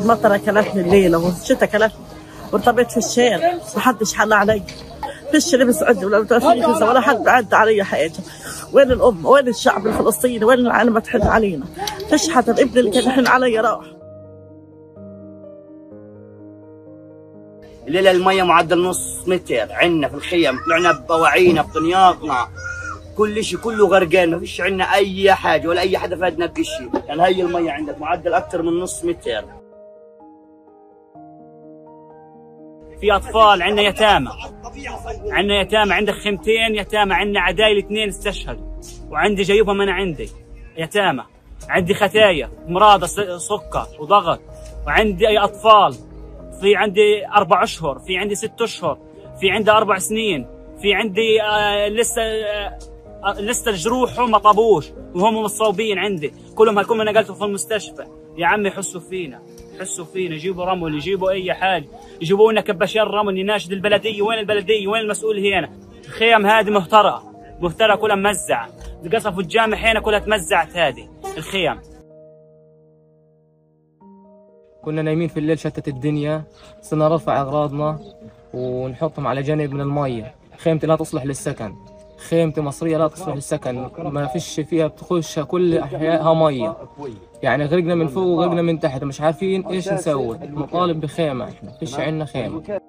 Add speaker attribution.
Speaker 1: المطره كلتني الليله والشتاء كلتني وارتبيت في الشارع، محدش حل علي، فيش لبس عندي ولا متوفي ولا حد عدى علي حاجه. وين الام؟ وين الشعب الفلسطيني؟ وين العالم ما تحن علينا؟ فيش حتى الابن اللي كان يحن علي راح.
Speaker 2: الليله الميه معدل نص متر عندنا في الخيم، طلعنا ببواعينا بطنياتنا، كل شيء كله غرقان، ما فيش عندنا اي حاجه ولا اي حدا فادنا بشيء، يعني هي الميه عندك معدل اكثر من نص متر.
Speaker 3: في اطفال عندنا يتامى، عندك خيمتين يتامى، عندنا عدايل 2 استشهدوا، وعندي جايبهم انا عندي يتامى، عندي ختايا مرضى سكر وضغط، وعندي اطفال، في عندي 4 اشهر، في عندي 6 اشهر، في عندي 4 سنين، في عندي لسه جروحهم ما طابوش وهم مصوبين عندي، كلهم هكون نقلتهم في المستشفى. يا عمي حسوا فينا، يجيبوا رمل، يجيبوا اي حاجه، يجيبوا لنا كباشين رمل، يناشد البلديه. وين البلديه؟ وين المسؤول هنا؟ الخيم هذه مهترئه كلها ممزعه، قصفوا الجامع هنا كلها تمزعت هذه الخيم.
Speaker 4: كنا نايمين في الليل، شتت الدنيا، صرنا نرفع اغراضنا ونحطهم على جانب من الميه. خيمتي لا تصلح للسكن، خيمتي مصريه لا تصلح للسكن، ما فيش فيها، بتخش كل احيائها ميه، يعني غرقنا من فوق وغرقنا من تحت، مش عارفين ايش نسوي. نطالب بخيمه، احنا فيش عندنا خيمه.